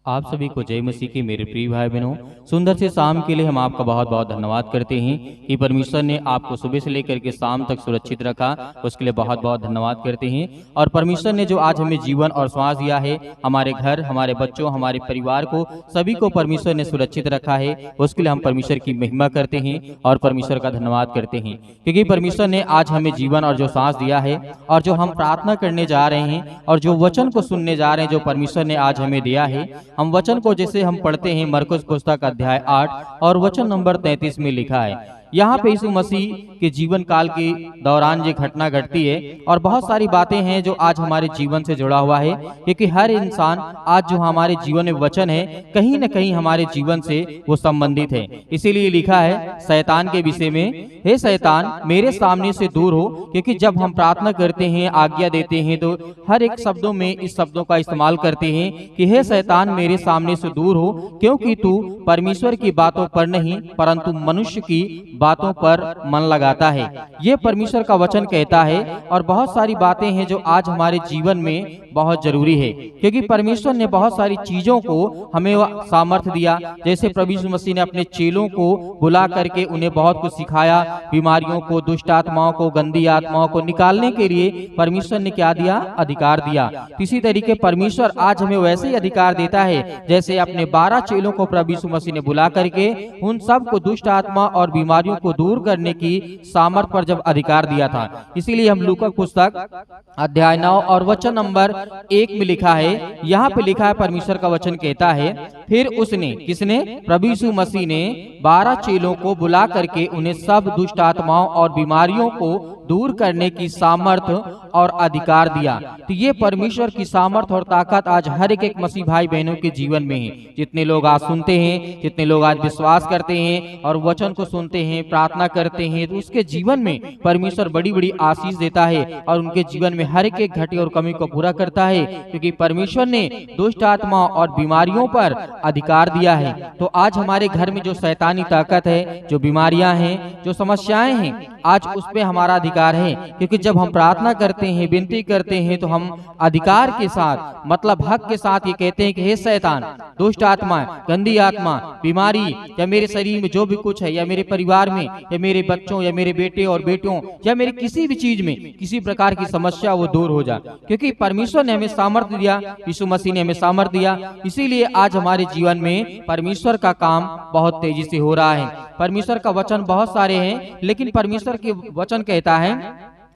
आप सभी को जय मसीह की मेरे प्रिय भाई बहनों। सुंदर से शाम के लिए हम आपका बहुत बहुत धन्यवाद करते हैं कि परमेश्वर ने आपको सुबह से लेकर के शाम तक सुरक्षित रखा। उसके लिए बहुत बहुत धन्यवाद करते हैं। और परमेश्वर ने जो आज हमें जीवन और श्वास दिया है, हमारे घर, हमारे बच्चों, हमारे परिवार को, सभी को परमेश्वर ने सुरक्षित रखा है। उसके लिए हम परमेश्वर की महिमा करते हैं और परमेश्वर का धन्यवाद करते हैं, क्योंकि परमेश्वर ने आज हमें जीवन और जो सांस दिया है, और जो हम प्रार्थना करने जा रहे हैं और जो वचन को सुनने जा रहे हैं जो परमेश्वर ने आज हमें दिया है, हम वचन को जैसे हम पढ़ते हैं मरकुस पुस्तक अध्याय 8 और वचन नंबर 33 में लिखा है। यहाँ पे यीशु मसीह के जीवन काल के दौरान ये घटना घटती है और बहुत सारी बातें हैं जो आज हमारे जीवन से जुड़ा हुआ है, क्योंकि हर इंसान आज जो हमारे जीवन में वचन है कहीं न कहीं हमारे जीवन से वो संबंधित है। इसीलिए लिखा है शैतान के विषय में, हे शैतान मेरे सामने से दूर हो, क्योंकि जब हम प्रार्थना करते हैं, आज्ञा देते हैं, तो हर एक शब्दों में इस शब्दों का इस्तेमाल करते हैं कि हे शैतान मेरे सामने से दूर हो, क्योंकि तू परमेश्वर की बातों पर नहीं परंतु मनुष्य की बातों पर मन लगाता है। ये परमेश्वर का वचन कहता है। और बहुत सारी बातें हैं जो आज हमारे जीवन में बहुत जरूरी है, क्योंकि परमेश्वर ने बहुत सारी चीजों को हमें सामर्थ्य दिया। जैसे प्रभु यीशु मसीह ने अपने चेलों को बुला करके उन्हें बहुत कुछ सिखाया, बीमारियों को, दुष्ट आत्माओं को, गंदी आत्माओं को निकालने के लिए परमेश्वर ने क्या दिया? अधिकार दिया। इसी तरीके परमेश्वर आज हमें वैसे ही अधिकार देता है, जैसे अपने 12 चेलों को प्रभु यीशु मसीह ने बुला करके उन सब को दुष्ट आत्मा और बीमारियों को दूर करने की सामर्थ पर जब अधिकार दिया था। इसीलिए हम लूका पुस्तक अध्याय 9 और वचन नंबर 1 में लिखा है, यहाँ पे लिखा है, परमेश्वर का वचन कहता है, फिर उसने, किसने? प्रभु यीशु मसीह ने 12 चेलों को बुला करके उन्हें सब दुष्ट आत्माओं और बीमारियों को दूर करने की सामर्थ और अधिकार दिया। तो ये परमेश्वर की सामर्थ और ताकत आज हर एक मसीह भाई बहनों के जीवन में है। जितने लोग आज सुनते हैं, जितने लोग आज विश्वास करते हैं और वचन को सुनते हैं, प्रार्थना करते हैं, तो उसके जीवन में परमेश्वर बड़ी बड़ी आशीष देता है और उनके जीवन में हर एक घटी और कमी को पूरा करता है, क्योंकि परमेश्वर ने दुष्ट आत्मा और बीमारियों पर अधिकार दिया है। तो आज हमारे घर में जो शैतानी ताकत है, जो बीमारियां हैं, जो समस्याएं हैं, आज उस पे हमारा अधिकार है, क्योंकि जब हम प्रार्थना करते हैं, विनती करते हैं, तो हम अधिकार के साथ, मतलब हक के साथ ये कहते हैं कि हे शैतान, दुष्ट आत्मा, गंदी आत्मा, बीमारी, या मेरे शरीर में जो भी कुछ है, या मेरे परिवार में, या मेरे बच्चों, या मेरे बेटे और बेटियों, या मेरे किसी भी चीज में किसी प्रकार की समस्या, वो दूर हो जा, क्योंकि परमेश्वर ने हमें सामर्थ्य दिया, यीशु मसीह ने हमें सामर्थ्य दिया। इसीलिए आज हमारे जीवन में परमेश्वर का काम बहुत तेजी से हो रहा है। परमेश्वर का वचन बहुत सारे हैं, लेकिन परमेश्वर के वचन कहता है,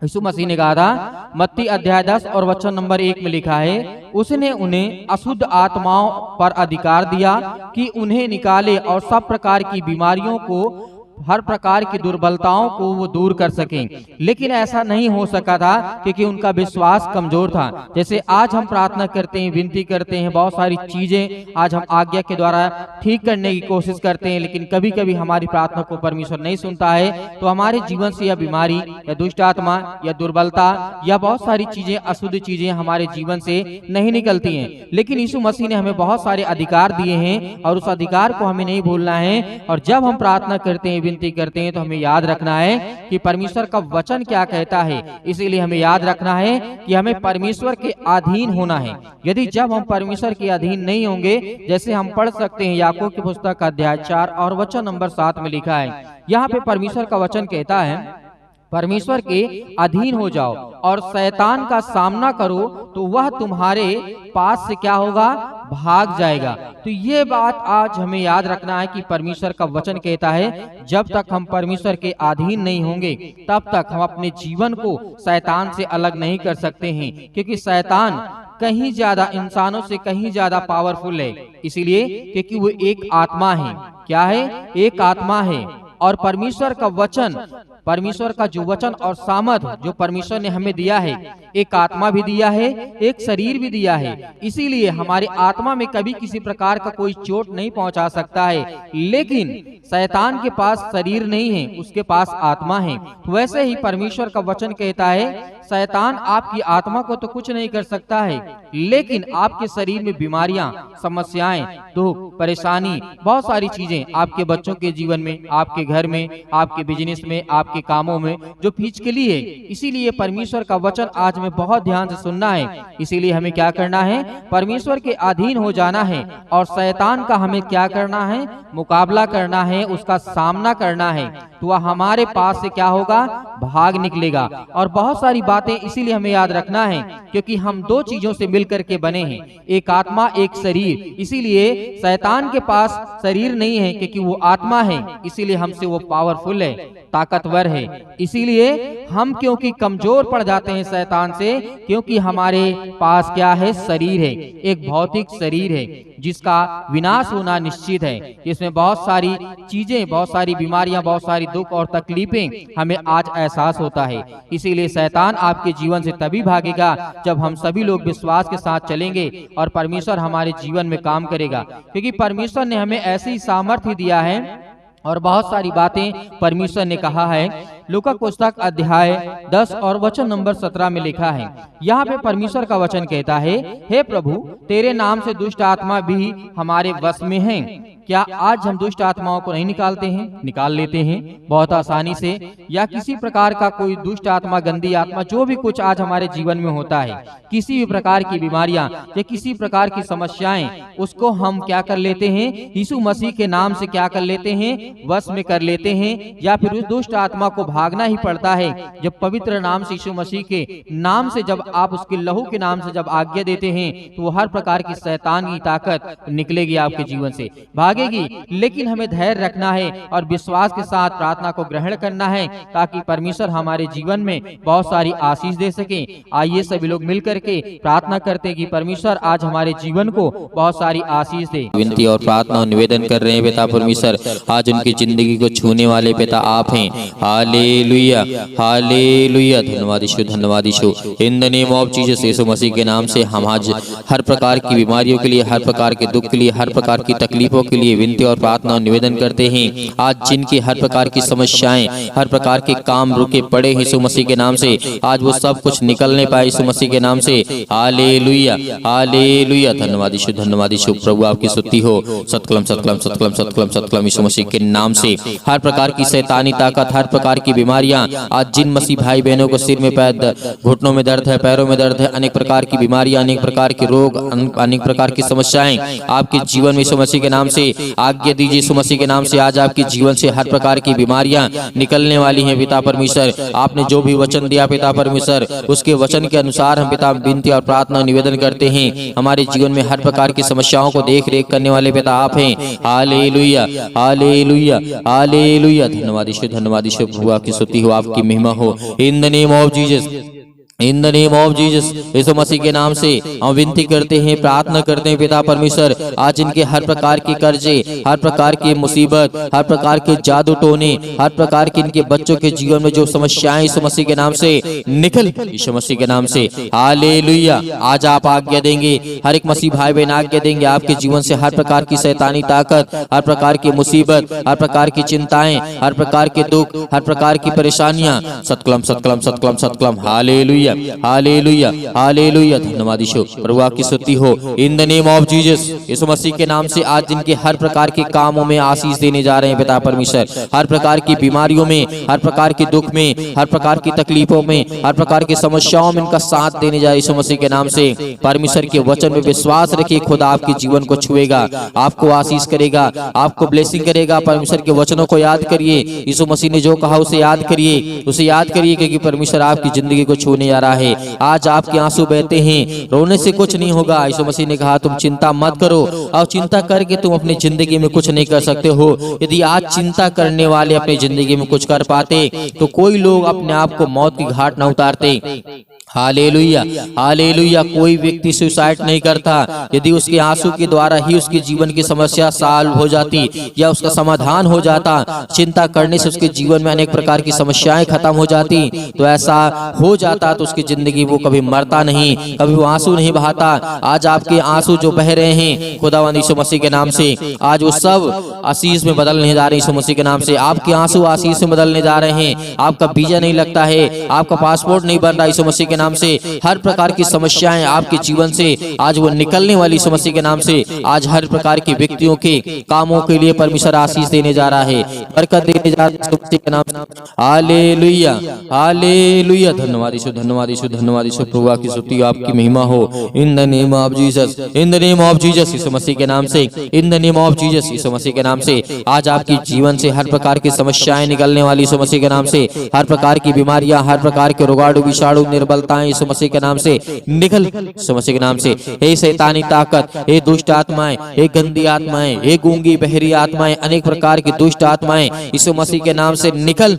यीशु मसीह ने कहा था, मत्ती अध्याय 10 और वचन नंबर 1 में लिखा है, उसने उन्हें अशुद्ध आत्माओं पर अधिकार दिया कि उन्हें निकाले और सब प्रकार की बीमारियों को, हर प्रकार की दुर्बलताओं को वो दूर कर सकें। लेकिन ऐसा नहीं हो सका था, क्योंकि उनका विश्वास कमजोर था। जैसे आज हम प्रार्थना करते हैं, विनती करते हैं, बहुत सारी चीजें आज हम आज्ञा के द्वारा ठीक करने की कोशिश करते हैं, लेकिन कभी कभी हमारी प्रार्थना को परमेश्वर नहीं सुनता है, तो हमारे जीवन से यह बीमारी, या दुष्ट आत्मा, या दुर्बलता, या बहुत सारी चीजें, अशुद्ध चीजें हमारे जीवन से नहीं निकलती हैं। लेकिन यीशु मसीह ने हमें बहुत सारे अधिकार दिए हैं और उस अधिकार को हमें नहीं भूलना है। और जब हम प्रार्थना करते हैं, विनती करते हैं, तो हमें याद रखना है कि परमेश्वर का वचन क्या कहता है। इसीलिए हमें याद रखना है कि हमें परमेश्वर के अधीन होना है। यदि जब हम परमेश्वर के अधीन नहीं होंगे, जैसे हम पढ़ सकते हैं याकूब की पुस्तक अध्याय 4 और वचन नंबर 7 में लिखा है, यहाँ पे परमेश्वर का वचन कहता है, परमेश्वर के अधीन हो जाओ और शैतान का सामना करो, तो वह तुम्हारे पास से क्या होगा? भाग जाएगा। तो ये बात आज हमें याद रखना है कि परमेश्वर का वचन कहता है, जब तक हम परमेश्वर के अधीन नहीं होंगे, तब तक हम अपने जीवन को शैतान से अलग नहीं कर सकते हैं, क्योंकि शैतान कहीं ज्यादा, इंसानों से कहीं ज्यादा पावरफुल है। इसीलिए क्योंकि वो एक आत्मा है। क्या है? एक आत्मा है। और परमेश्वर का वचन, परमेश्वर का जो वचन और सामर्थ जो परमेश्वर ने हमें दिया है, एक आत्मा भी दिया है, एक शरीर भी दिया है। इसीलिए हमारी आत्मा में कभी किसी प्रकार का कोई चोट नहीं पहुंचा सकता है। लेकिन शैतान के पास शरीर नहीं है, उसके पास आत्मा है। वैसे ही परमेश्वर का वचन कहता है, शैतान आपकी आत्मा को तो कुछ नहीं कर सकता है, लेकिन आपके शरीर में बीमारियां, समस्याएं, दुख, परेशानी, बहुत सारी चीजें आपके बच्चों के जीवन में, आपके घर में, आपके बिजनेस में, आपके कामों में जो फिजिकली है। इसीलिए परमेश्वर का वचन आज में बहुत ध्यान से सुनना है। इसीलिए हमें क्या करना है? परमेश्वर के अधीन हो जाना है और शैतान का हमें क्या करना है? मुकाबला करना है, उसका सामना करना है। तो वह हमारे पास से क्या होगा? भाग निकलेगा। और बहुत सारी बातें इसीलिए हमें याद रखना है, क्योंकि हम दो चीजों से मिलकर के बने हैं, एक आत्मा, एक शरीर। इसीलिए शैतान के पास शरीर नहीं है, क्योंकि वो आत्मा है, इसीलिए हमसे वो पावरफुल है, ताकतवर है। इसीलिए हम क्योंकि कमजोर पड़ जाते हैं शैतान से, क्योंकि हमारे पास क्या है? शरीर है, एक भौतिक शरीर है जिसका विनाश होना निश्चित है। इसमें बहुत सारी चीजें, बहुत सारी बीमारियां, बहुत सारी दुख और तकलीफें हमें आज एहसास होता है। इसीलिए शैतान आपके जीवन से तभी भागेगा जब हम सभी लोग विश्वास के साथ चलेंगे और परमेश्वर हमारे जीवन में काम करेगा, क्योंकि परमेश्वर ने हमें ऐसी सामर्थ्य दिया है और बहुत सारी बातें परमेश्वर ने कहा है। लूका पुस्तक अध्याय 10 और वचन नंबर 17 में लिखा है, यहाँ पे परमेश्वर का वचन कहता है, हे प्रभु, तेरे नाम से दुष्ट आत्मा भी हमारे वश में हैं। क्या आज हम दुष्ट आत्माओं को नहीं निकालते हैं? निकाल लेते हैं बहुत आसानी से। या किसी प्रकार का कोई दुष्ट आत्मा, गंदी आत्मा, जो भी कुछ आज हमारे जीवन में होता है, किसी भी प्रकार की बीमारियां या किसी प्रकार की समस्याएं, उसको हम क्या कर लेते हैं? यीशु मसीह के नाम से क्या कर लेते हैं? वश में कर लेते हैं। या फिर उस दुष्ट आत्मा को भागना ही पड़ता है। जब पवित्र नाम से, यीशु मसीह के नाम से, जब आप उसके लहू के नाम से जब आज्ञा देते हैं, तो वो हर प्रकार की शैतान की ताकत निकलेगी आपके जीवन से, भागेगी। लेकिन हमें धैर्य रखना है और विश्वास के साथ प्रार्थना को ग्रहण करना है, ताकि परमेश्वर हमारे जीवन में बहुत सारी आशीष दे सके। आइए सभी लोग मिलकर के प्रार्थना करते हैं कि परमेश्वर आज हमारे जीवन को बहुत सारी आशीष दे। विनती और प्रार्थना और निवेदन कर रहे हैं पिता परमेश्वर, आज उनकी जिंदगी को छूने वाले पिता आप हैं। हालेलुया, हालेलुया, धन्यवाद यीशु, धन्यवाद Yeshu. In the name of Jesus, Yeshu Masih के नाम से हम आज हर प्रकार की बीमारियों के लिए, हर प्रकार के दुख के लिए, हर प्रकार की तकलीफों के लिए विनती और प्रार्थना और निवेदन करते हैं। आज जिनकी हर प्रकार की समस्याएं, हर प्रकार के काम रुके पड़े यीशु मसीह के नाम से, आज वो सब कुछ निकलने पाए यीशु मसीह के नाम से। हालेलुया, हालेलुया, धन्यवाद यीशु, धन्यवाद यीशु। प्रभु आपकी स्तुति हो। सतकलम सतकलम सतकलम सतकलम सतकलम यीशु मसीह के नाम से हर प्रकार की शैतानी ताकत, हर प्रकार की बीमारियां, आज जिन मसीह भाई बहनों को सिर में घुटनों में दर्द है, पैरों में दर्द है, अनेक प्रकार की बीमारियां, अनेक प्रकार के रोग, अनेक प्रकार की समस्याएं आपके जीवन में यीशु मसीह के नाम से आज्ञा दीजिए। यीशु मसीह के नाम से आज आपके जीवन से हर प्रकार की बीमारियां निकलने वाली हैं पिता परमेश्वर। आपने जो भी वचन दिया पिता परमेश्वर, उसके वचन के अनुसार हम पिता विनती और प्रार्थना निवेदन करते हैं। हमारे जीवन में हर प्रकार की समस्याओं को देख रेख करने वाले पिता आप हैं। हालेलुया, हालेलुया, हालेलुया, धन्यवाद यीशु, धन्यवाद यीशु। प्रभु आपकी स्तुति हो, आपकी महिमा हो। In the name of Jesus, in the name of Jesus, Yeshu Masih के नाम से हम विनती करते हैं, प्रार्थना करते हैं पिता परमेश्वर, आज इनके हर प्रकार के कर्जे, हर प्रकार की मुसीबत, हर प्रकार के जादू टोने, हर प्रकार के इनके बच्चों के जीवन में जो समस्याएं यीशु मसीह के नाम से निकल, यीशु मसीह के नाम से। हालेलुया, आज आप आज्ञा देंगे, हर एक मसीह भाई बहन आज्ञा देंगे, आपके जीवन से हर प्रकार की शैतानी ताकत, हर प्रकार की मुसीबत, हर प्रकार की चिंताएं, हर प्रकार के दुख, हर प्रकार की परेशानियां, सतकलम सतकलम सतकलम सतकलम। हालेलुया, हालेलुया, हालेलुया, धन्यवाद यीशु। प्रभु आपकी स्तुति हो। In the name of Jesus, Yeshu Masih के नाम से आज जिनके हर प्रकार के कामों में आशीष देने जा रहे हैं पिता परमेश्वर, हर प्रकार की बीमारियों में, हर प्रकार के दुख में, हर प्रकार की तकलीफों में, हर प्रकार की समस्याओं में इनका साथ देने जा रहे यीशु मसीह के नाम से। परमेश्वर के वचन में विश्वास रखिए, खुदा आपके जीवन को छुएगा, आपको आशीष करेगा, आपको ब्लेसिंग करेगा। परमेश्वर के वचनों को याद करिए, यीशु मसीह ने जो कहा उसे याद करिए, उसे याद करिए, क्योंकि परमेश्वर आपकी जिंदगी को छूने जा रहा है। आज आपके आंसू बहते हैं, रोने से कुछ नहीं होगा। यीशु मसीह ने कहा तुम चिंता मत करो, और चिंता करके तुम अपनी जिंदगी में कुछ नहीं कर सकते हो। यदि आज चिंता करने वाले अपनी जिंदगी में कुछ कर पाते, तो कोई लोग अपने आप को मौत की घाट न उतारते। Hallelujah, hallelujah. कोई व्यक्ति सुसाइड नहीं करता यदि उसके आंसू के द्वारा ही उसके जीवन की समस्या सॉल्व हो जाती या उसका समाधान हो जाता। चिंता करने से उसके जीवन में अनेक प्रकार की समस्याएं खत्म हो जाती। तो ऐसा हो जाता तो उसकी जिंदगी वो कभी मरता नहीं, कभी वो आंसू नहीं बहाता। आज आपके आंसू जो बह रहे हैं खुदावंद यीशु मसीह के नाम से, आज वो सब आशीष में बदलने जा रहे हैं यीशु मसीह के नाम से। आपके आंसू आशीष में बदलने जा रहे हैं। आपका वीजा नहीं लगता है, आपका पासपोर्ट नहीं बन रहा यीशु मसीह के नाम से। हर प्रकार की समस्याएं आपके जीवन से आज वो निकलने वाली यीशु मसीह के नाम से। आज हर प्रकार के व्यक्तियों के कामों के लिए परमेश्वर आशीष देने जा रहा है, बरकत देने जा रहा है यीशु मसीह के नाम से। Hallelujah, hallelujah. धन्यवाद यीशु, धन्यवाद यीशु, धन्यवाद यीशु। प्रभु की स्तुति, आपकी महिमा हो। In the name of Jesus, in the name of Jesus Yeshu Masih के नाम से, in the name of Jesus Yeshu Masih के नाम से। आज आपके जीवन से हर प्रकार की समस्याएं निकलने वाली यीशु मसीह के नाम से। हर प्रकार की बीमारियां, हर प्रकार के रोगाणु विषाणु निर्बलताएं यीशु मसीह के नाम से निकल यीशु मसीह के नाम से। हे शैतानी ताकत, हे दुष्ट आत्माएं, हे गंदी आत्माएं, हे गूंगी बहरी आत्माएं, अनेक प्रकार की दुष्ट आत्माएं यीशु मसीह के नाम से निकल,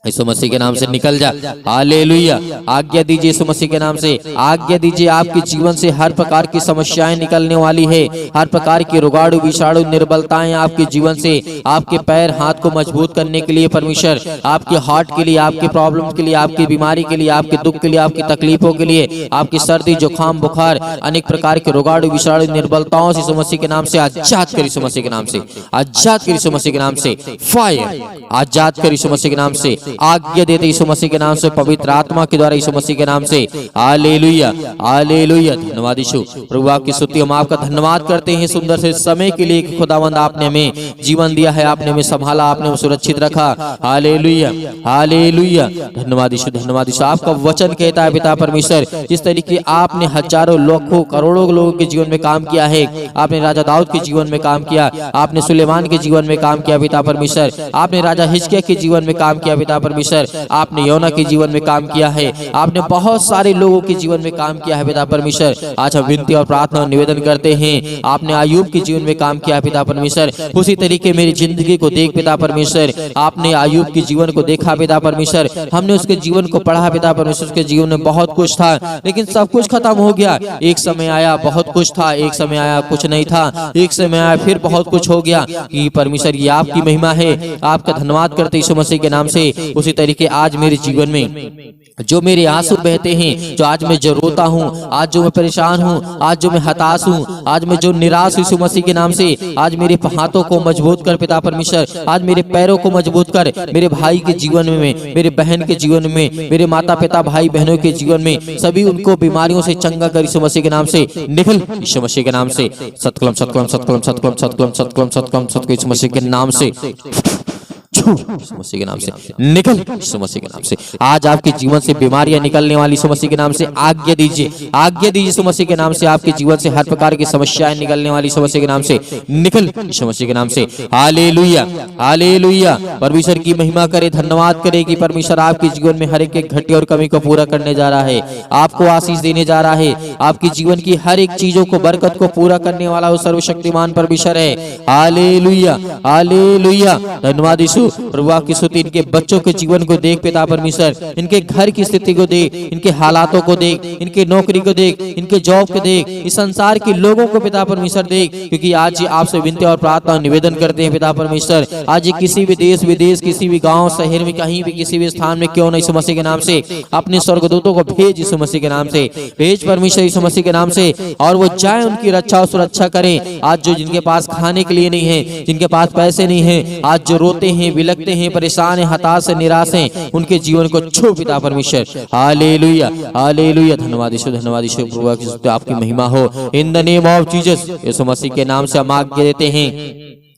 यीशु मसीह के नाम से निकल जा। हालेलुया। आज्ञा दीजिए यीशु मसीह के नाम से, आज्ञा दीजिए। आपके जीवन से हर प्रकार की समस्याएं निकलने वाली है। हर प्रकार की रोगाणु विषाणु निर्बलताएं आपके जीवन से, आपके पैर हाथ को मजबूत करने के लिए परमेश्वर, आपके हार्ट के लिए, आपके प्रॉब्लम के लिए, आपकी बीमारी के लिए, आपके दुख के लिए, आपकी तकलीफों के लिए, आपकी सर्दी जुकाम बुखार अनेक प्रकार के रोगाणु विषाणु निर्बलताओं से यीशु मसीह के नाम से आजाद कर यीशु मसीह के नाम से, आजाद कर यीशु मसीह के नाम से। फायर, आजाद कर यीशु मसीह के नाम से। आज्ञा देते यीशु मसीह के नाम से, पवित्र आत्मा के द्वारा यीशु मसीह के नाम से। Hallelujah, hallelujah. धन्यवाद यीशु। प्रभु आपकी स्तुति, हम आपका धन्यवाद करते हैं सुंदर से समय के लिए। खुदावंद आपने हमें जीवन दिया है, आपने हमें संभाला, आपने हमें सुरक्षित रखा। Hallelujah, hallelujah. धन्यवाद यीशु, धन्यवाद यीशु। आपका वचन कहता है पिता परमेश्वर, जिस तरीके आपने हजारों लाखों करोड़ों लोगों के जीवन में काम किया है, आपने राजा दाऊद के जीवन में काम किया, आपने सुलेमान के जीवन में काम किया पिता परमेश्वर, आपने राजा हिजकिय्याह के जीवन में काम किया पिता परमेश्वर, आपने योना के जीवन में काम किया है, आपने बहुत सारे लोगों के जीवन में काम किया है पिता परमेश्वर। आज हम विनती और प्रार्थना और निवेदन करते हैं, आपने अय्यूब के जीवन में काम किया पिता परमेश्वर। उसी तरीके मेरी जिंदगी को देख पिता परमेश्वर, आपने अय्यूब के जीवन को देखा पिता परमेश्वर, हमने उसके जीवन को पढ़ा पिता परमेश्वर। उसके जीवन में बहुत कुछ था लेकिन सब कुछ खत्म हो गया। एक समय आया बहुत कुछ था, एक समय आया कुछ नहीं था, एक समय आया फिर बहुत कुछ हो गया। कि परमेश्वर ये आपकी महिमा है, आपका धन्यवाद करते यीशु मसीह के नाम से। उसी तरीके आज मेरे जीवन में जो मेरे आंसू बहते हैं, जो आज मैं जो रोता हूँ, आज जो मैं परेशान हूँ, आज जो मैं हताश हूँ, आज मैं जो निराश हूँ यीशु मसीह के नाम से, आज मेरे हाथों को मजबूत कर पिता परमेश्वर, आज मेरे पैरों को मजबूत कर, मेरे भाई के जीवन में, मेरे बहन के जीवन में, मेरे माता पिता भाई बहनों के जीवन में, सभी उनको बीमारियों से चंगा कर यीशु मसीह के नाम से। निकल यीशु मसीह के नाम से। सतकलम सतकलम सतकलम सतकलम सतकलम सतकलम सतकलम सतकलम यीशु मसीह के नाम से, यीशु मसीह के नाम से निकल यीशु मसीह के नाम से। आज आपके जीवन से बीमारियां निकलने वाली यीशु मसीह के नाम से आज्ञा दीजिए, आज्ञा दीजिए यीशु मसीह के नाम से। आपके जीवन से हर प्रकार की समस्याएं निकलने वाली यीशु मसीह के नाम से निकल यीशु मसीह के नाम से। Hallelujah, hallelujah. परमेश्वर की महिमा करे, धन्यवाद करे कि परमेश्वर आपके जीवन में हर एक घटी और कमी को पूरा करने जा रहा है, आपको आशीष देने जा रहा है। आपके जीवन की हर एक चीजों को, बरकत को पूरा करने वाला वो सर्वशक्तिमान परमेश्वर है। Hallelujah, hallelujah. धन्यवाद यीशु। प्रभु आपकी स्तुति। इनके बच्चों के जीवन को देख पिता परमेश्वर, इनके घर की स्थिति को देख, इनके हालातों को देख, इनके नौकरी को देख, इनके जॉब को देख, इस संसार के लोगों को पिता परमेश्वर देख। क्योंकि आज ये आपसे विनती और प्रार्थना और निवेदन करते हैं पिता परमेश्वर, आज ये किसी भी देश विदेश, किसी भी गांव शहर में, कहीं भी किसी भी स्थान में क्यों नहीं, यीशु मसीह के नाम से अपने स्वर्गदूतों को भेज यीशु मसीह के नाम से, भेज परमेश्वर यीशु मसीह के नाम से, और वो जाए उनकी रक्षा और सुरक्षा करें। आज जो जिनके पास खाने के लिए नहीं है, जिनके पास पैसे नहीं है, आज जो रोते हैं, बिलखते हैं, परेशान है, हताश है, निराश हैं, उनके जीवन को छू पिता परमेश्वर। Hallelujah, hallelujah. धन्यवाद यीशु, धन्यवाद यीशु। प्रभु की आपकी महिमा हो। In the name of Jesus Yeshu Masih के नाम से हम आज्ञा देते हैं,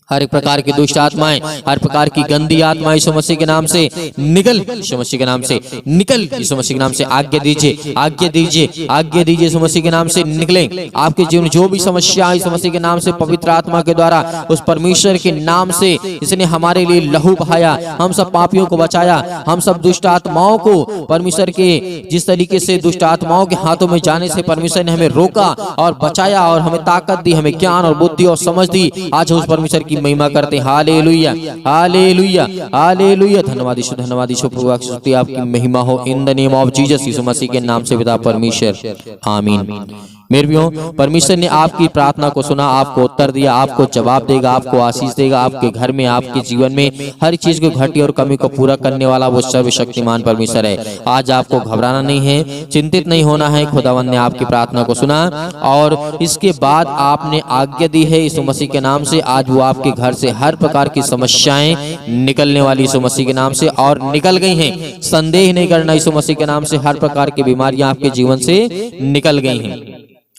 हर एक प्रकार की दुष्ट आत्माएं, हर प्रकार की गंदी आत्माएं यीशु मसीह के नाम से निकल, यीशु मसीह के नाम से निकल, यीशु मसीह के नाम से आज्ञा दीजिए, आज्ञा दीजिए, आज्ञा दीजिए यीशु मसीह के नाम से निकले। आपके जीवन जो भी समस्या यीशु मसीह के नाम से, पवित्र आत्मा के द्वारा, उस परमेश्वर के नाम से, इसने हमारे लिए लहू बहाया, हम सब पापियों को बचाया, हम सब दुष्ट आत्माओं को परमेश्वर के जिस तरीके से दुष्ट आत्माओं के हाथों में जाने से परमेश्वर ने हमें रोका और बचाया और हमें ताकत दी, हमें ज्ञान और बुद्धि और समझ दी। आज उस परमेश्वर की महिमा करते हैं। Hallelujah hallelujah hallelujah. धन्यवाद यीशु, धन्यवाद यीशु प्रभु की स्तुति आपकी महिमा हो in the name of Jesus, Yeshu Masih के नाम से पिता परमेश्वर, आमीन। मेरे भी परमेश्वर ने आपकी प्रार्थना को सुना, आपको उत्तर दिया, आपको जवाब देगा, आपको आशीष देगा। आपके घर में, आपके जीवन में हर चीज को घटी और कमी को पूरा करने वाला वो सर्वशक्तिमान परमेश्वर है। आज आपको घबराना नहीं है, चिंतित नहीं होना है। खुदावंद ने आपकी प्रार्थना को सुना और इसके बाद आपने आज्ञा दी है यीशु मसीह के नाम से। आज वो आपके घर से हर प्रकार की समस्याएं निकलने वाली यीशु मसीह के नाम से, और निकल गई हैं। संदेह नहीं करना, यीशु मसीह के नाम से हर प्रकार की बीमारियां आपके जीवन से निकल गई हैं।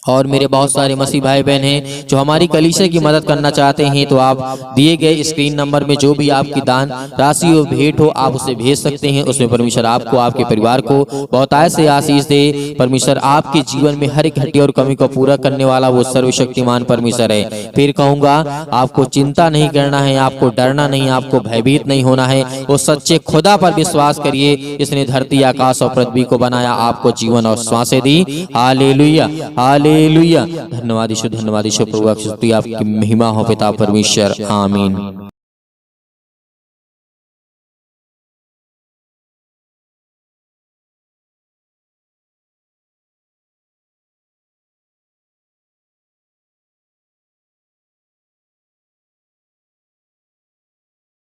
और मेरे बहुत सारे मसीह भाई बहन हैं जो हमारी कलीसिया की मदद करना चाहते हैं, तो आप दिए गए स्क्रीन नंबर में जो भी आपकी दान राशि हो, भेंट हो, आप उसे भेज सकते हैं। उसमें परमेश्वर आपको, आपके परिवार को बहुतायत से आशीष दे। परमेश्वर आपके जीवन में हर एक घटी और कमी को पूरा करने वाला वो सर्वशक्तिमान परमेश्वर है। फिर कहूंगा, आपको चिंता नहीं करना है, आपको डरना नहीं, आपको भयभीत नहीं होना है। वो सच्चे खुदा पर विश्वास करिए, इसने धरती, आकाश और पृथ्वी को बनाया, आपको जीवन और श्वासें दी। Hallelujah hallelujah. धन्यवाद यीशु, धन्यवाद यीशु प्रभु की स्तुति आपकी महिमा हो पिता परमेश्वर, आमीन।